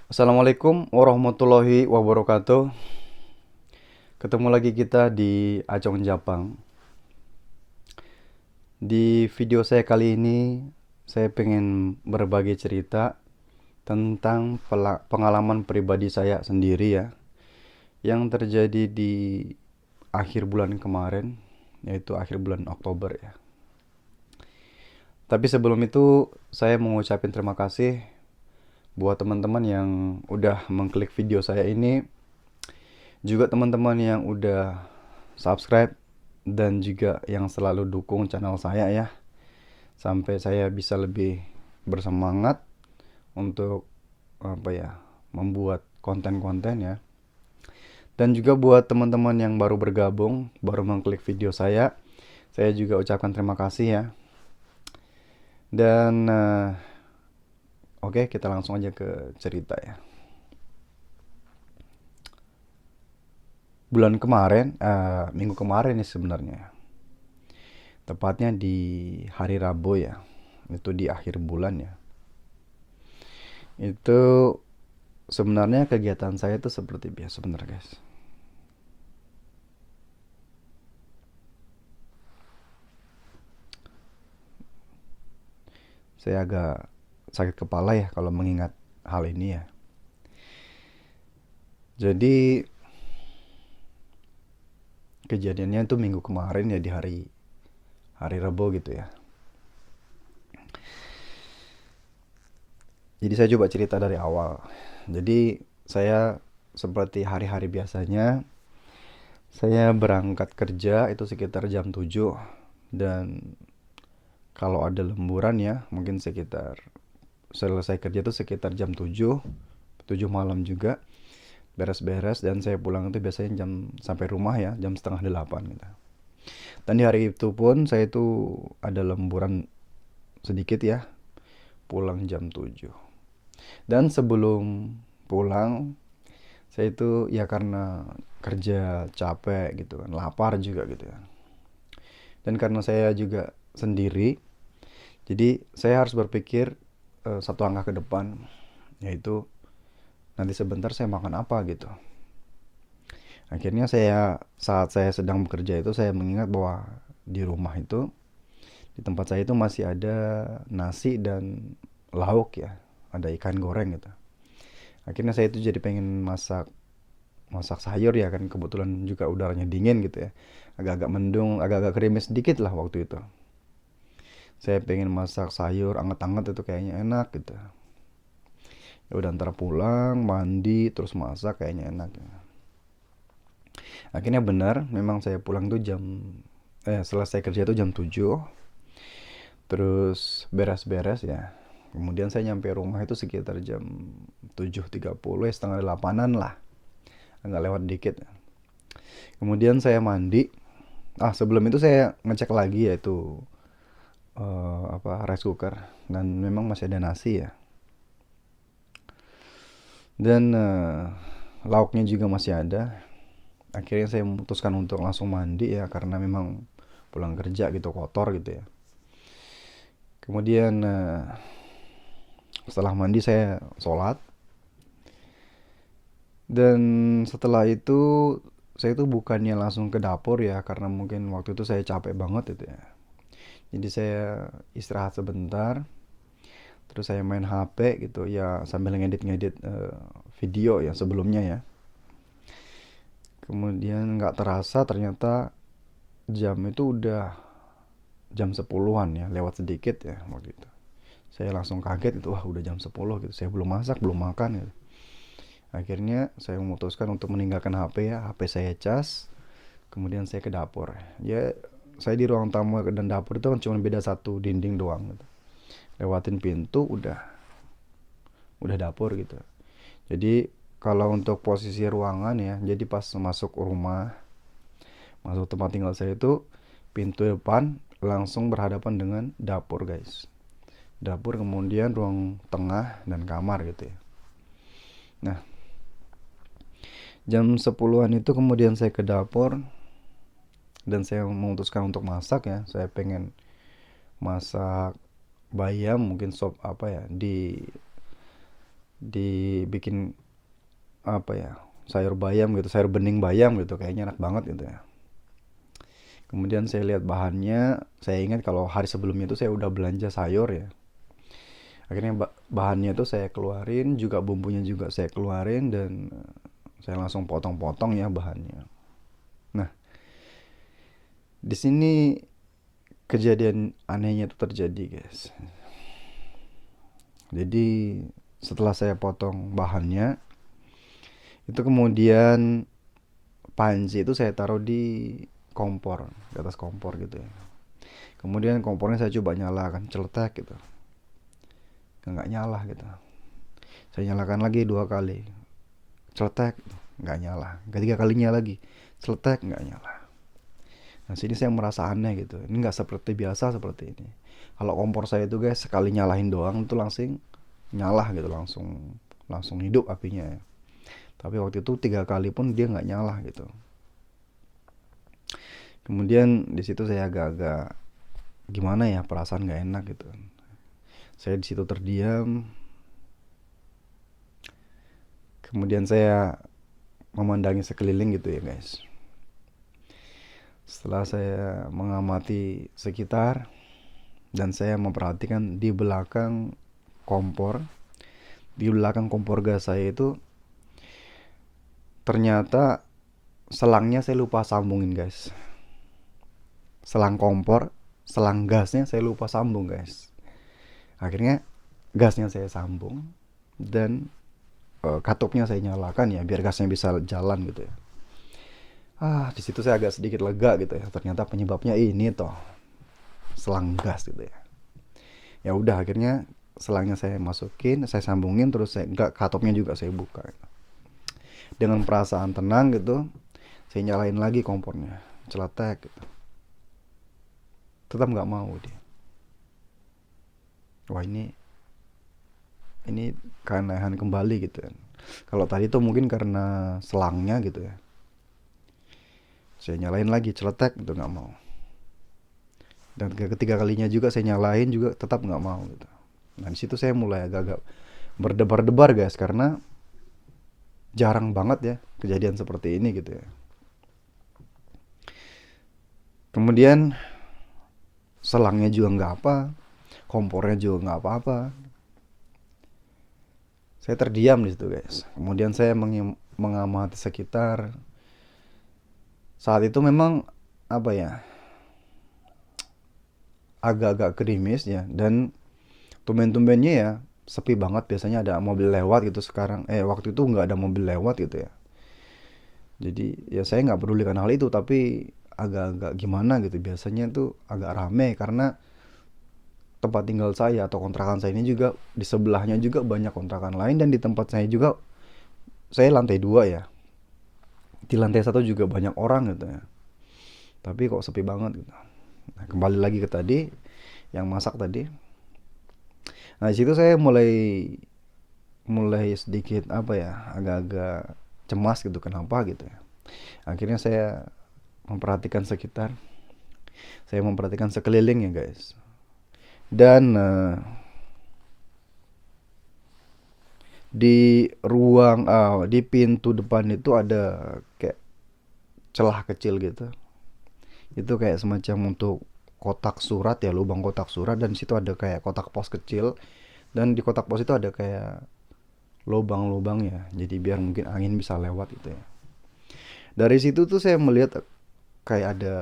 Assalamualaikum warahmatullahi wabarakatuh. Ketemu lagi kita di Acong Japang. Di video saya kali ini, saya pengen berbagi cerita tentang pengalaman pribadi saya sendiri ya, yang terjadi di akhir bulan kemarin, yaitu akhir bulan Oktober ya. Tapi sebelum itu, saya mau ngucapin terima kasih buat teman-teman yang udah mengklik video saya ini, juga teman-teman yang udah subscribe dan juga yang selalu dukung channel saya ya, sampai saya bisa lebih bersemangat untuk apa ya, membuat konten-konten ya. Dan juga buat teman-teman yang baru bergabung, baru mengklik video saya juga ucapkan terima kasih ya. Dan oke, kita langsung aja ke cerita ya. Bulan kemarin, minggu kemarin nih sebenarnya, tepatnya di hari Rabu ya, itu di akhir bulan ya. Itu sebenarnya kegiatan saya itu seperti biasa sebenarnya guys. Saya agak sakit kepala ya kalau mengingat hal ini ya. Jadi kejadiannya itu minggu kemarin ya, di hari hari Rabu gitu ya. Jadi saya coba cerita dari awal. Jadi saya seperti hari-hari biasanya, saya berangkat kerja itu sekitar jam 7, dan kalau ada lemburan ya mungkin sekitar selesai kerja itu sekitar jam 7, 7 malam juga, beres-beres, dan saya pulang itu biasanya jam sampai rumah ya jam setengah 8 gitu. Dan di hari itu pun saya itu ada lemburan sedikit ya, pulang jam 7. Dan sebelum pulang, saya itu ya karena kerja capek gitu kan, lapar juga gitu ya. Dan karena saya juga sendiri, jadi saya harus berpikir satu langkah ke depan, yaitu nanti sebentar saya makan apa gitu. Akhirnya saat saya sedang bekerja itu, saya mengingat bahwa di rumah itu, di tempat saya itu masih ada nasi dan lauk ya, ada ikan goreng gitu. Akhirnya saya itu jadi pengen masak masak sayur ya kan, kebetulan juga udaranya dingin gitu ya, agak-agak mendung, agak-agak gerimis sedikit lah waktu itu. Saya pengen masak sayur anget-anget, itu kayaknya enak gitu. Ya udah, antara pulang mandi terus masak kayaknya enak ya. Akhirnya benar, memang saya pulang tuh selesai kerja tuh jam 7. Terus beres-beres ya. Kemudian saya nyampe rumah itu sekitar jam 7.30 ya, setengah 8-an lah. Agak lewat dikit. Kemudian saya mandi. Sebelum itu saya ngecek lagi yaitu rice cooker, dan memang masih ada nasi ya. Dan lauknya juga masih ada. Akhirnya saya memutuskan untuk langsung mandi ya, karena memang pulang kerja gitu kotor gitu ya. Kemudian setelah mandi saya sholat, dan setelah itu saya itu bukannya langsung ke dapur ya, karena mungkin waktu itu saya capek banget itu ya. Jadi saya istirahat sebentar, terus saya main HP gitu ya, sambil ngedit-ngedit video ya sebelumnya ya. Kemudian nggak terasa ternyata jam itu udah jam 10-an ya, lewat sedikit ya waktu itu. Saya langsung kaget itu, wah udah jam 10 gitu. Saya belum masak, belum makan gitu. Akhirnya saya memutuskan untuk meninggalkan HP ya, HP saya cas. Kemudian saya ke dapur. Ya, saya di ruang tamu dan dapur itu kan cuma beda satu dinding doang gitu. Lewatin pintu udah dapur gitu. Jadi kalau untuk posisi ruangan ya, jadi pas masuk rumah, masuk tempat tinggal saya itu, pintu depan langsung berhadapan dengan dapur guys. Dapur, kemudian ruang tengah dan kamar gitu ya. Nah, jam 10-an itu kemudian saya ke dapur, dan saya memutuskan untuk masak ya. Saya pengen masak bayam, mungkin sop apa ya, dibikin apa ya, sayur bayam gitu, sayur bening bayam gitu, kayaknya enak banget gitu ya. Kemudian saya lihat bahannya, saya ingat kalau hari sebelumnya itu saya udah belanja sayur ya. Akhirnya bahannya itu saya keluarin, juga bumbunya juga saya keluarin, dan saya langsung potong-potong ya bahannya. Nah, di sini kejadian anehnya itu terjadi, guys. Jadi setelah saya potong bahannya, itu kemudian panci itu saya taruh di kompor, di atas kompor gitu ya. Kemudian kompornya saya coba nyalakan, celetek gitu, nggak nyala gitu. Saya nyalakan lagi 2 kali, celetek, nggak nyala. Ketiga kalinya lagi, celetek, nggak nyala. Nah sini saya merasa aneh gitu, ini nggak seperti biasa seperti ini. Kalau kompor saya itu, guys, sekali nyalain doang itu langsung nyala gitu, langsung langsung hidup apinya ya. Tapi waktu itu 3 kali pun dia nggak nyala gitu. Kemudian di situ saya agak-agak gimana ya, perasaan nggak enak gitu. Saya di situ terdiam. Kemudian saya memandangi sekeliling gitu ya, guys. Setelah saya mengamati sekitar dan saya memperhatikan di belakang kompor, di belakang kompor gas saya itu ternyata selangnya saya lupa sambungin, guys. Selang kompor, selang gasnya saya lupa sambung, guys. Akhirnya gasnya saya sambung dan katupnya saya nyalakan ya biar gasnya bisa jalan gitu ya. Di situ saya agak sedikit lega gitu ya. Ternyata penyebabnya ini toh, selang gas gitu ya. Ya udah, akhirnya selangnya saya masukin, saya sambungin, terus saya enggak, katupnya juga saya buka. Dengan perasaan tenang gitu, saya nyalain lagi kompornya, celetek gitu. Tetap nggak mau dia. Wah, ini keanehan kembali gitu kan. Kalau tadi tuh mungkin karena selangnya gitu ya. Saya nyalain lagi, celetek gitu, nggak mau. Dan ketiga kalinya juga saya nyalain juga tetap nggak mau gitu. Nah di situ saya mulai agak-agak berdebar-debar, guys, karena jarang banget ya kejadian seperti ini gitu ya. Kemudian selangnya juga nggak apa, kompornya juga nggak apa-apa. Saya terdiam di situ, guys. Kemudian saya mengamati sekitar. Saat itu memang apa ya, agak-agak gerimis ya, dan tumben-tumbennya ya sepi banget. Biasanya ada mobil lewat gitu, sekarang waktu itu nggak ada mobil lewat gitu ya. Jadi ya saya nggak pedulikan hal itu, tapi agak-agak gimana gitu. Biasanya tuh agak rame karena tempat tinggal saya atau kontrakan saya ini juga di sebelahnya juga banyak kontrakan lain, dan di tempat saya juga, saya lantai 2 ya, di lantai 1 juga banyak orang gitu ya, tapi kok sepi banget gitu. Nah, kembali lagi ke tadi yang masak tadi. Nah di situ saya mulai mulai sedikit apa ya, agak-agak cemas gitu, kenapa gitu ya. Akhirnya saya memperhatikan sekitar, saya memperhatikan sekeliling ya, guys. Dan di pintu depan itu ada kayak celah kecil gitu. Itu kayak semacam untuk kotak surat ya, lubang kotak surat, dan situ ada kayak kotak pos kecil, dan di kotak pos itu ada kayak lubang-lubang ya, jadi biar mungkin angin bisa lewat gitu ya. Dari situ tuh saya melihat kayak ada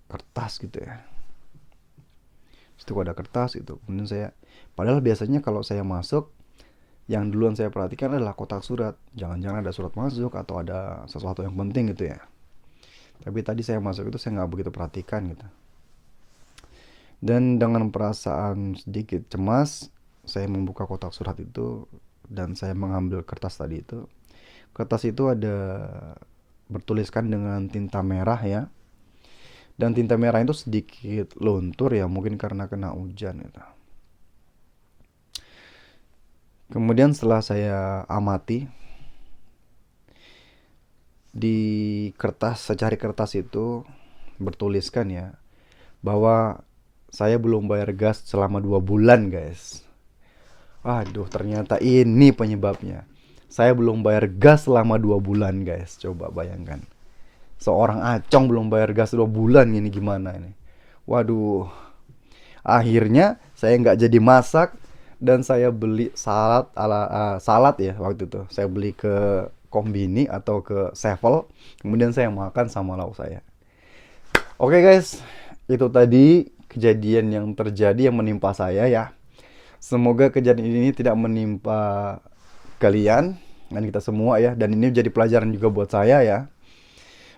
kertas gitu ya. Situ ada kertas itu. Kemudian saya, padahal biasanya kalau saya masuk, yang duluan saya perhatikan adalah kotak surat. Jangan-jangan ada surat masuk atau ada sesuatu yang penting gitu ya. Tapi tadi saya masuk itu saya nggak begitu perhatikan gitu. Dan dengan perasaan sedikit cemas, saya membuka kotak surat itu dan saya mengambil kertas tadi itu. Kertas itu ada bertuliskan dengan tinta merah ya. Dan tinta merah itu sedikit luntur ya, mungkin karena kena hujan gitu. Kemudian setelah saya amati di kertas, secari kertas itu bertuliskan ya bahwa saya belum bayar gas selama 2 bulan, guys. Waduh, ternyata ini penyebabnya. Saya belum bayar gas selama 2 bulan, guys. Coba bayangkan. Seorang acong belum bayar gas 2 bulan, ini gimana ini? Waduh. Akhirnya saya nggak jadi masak dan saya beli salad salad ya waktu itu. Saya beli ke Kombini atau ke Sevel, kemudian saya makan sama lauk saya. Oke guys, itu tadi kejadian yang terjadi yang menimpa saya ya. Semoga kejadian ini tidak menimpa kalian dan kita semua ya. Dan ini jadi pelajaran juga buat saya ya.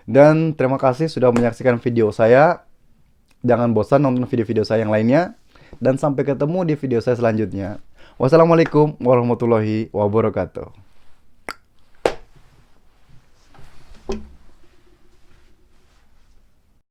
Dan terima kasih sudah menyaksikan video saya. Jangan bosan nonton video-video saya yang lainnya. Dan sampai ketemu di video saya selanjutnya. Wassalamualaikum warahmatullahi wabarakatuh.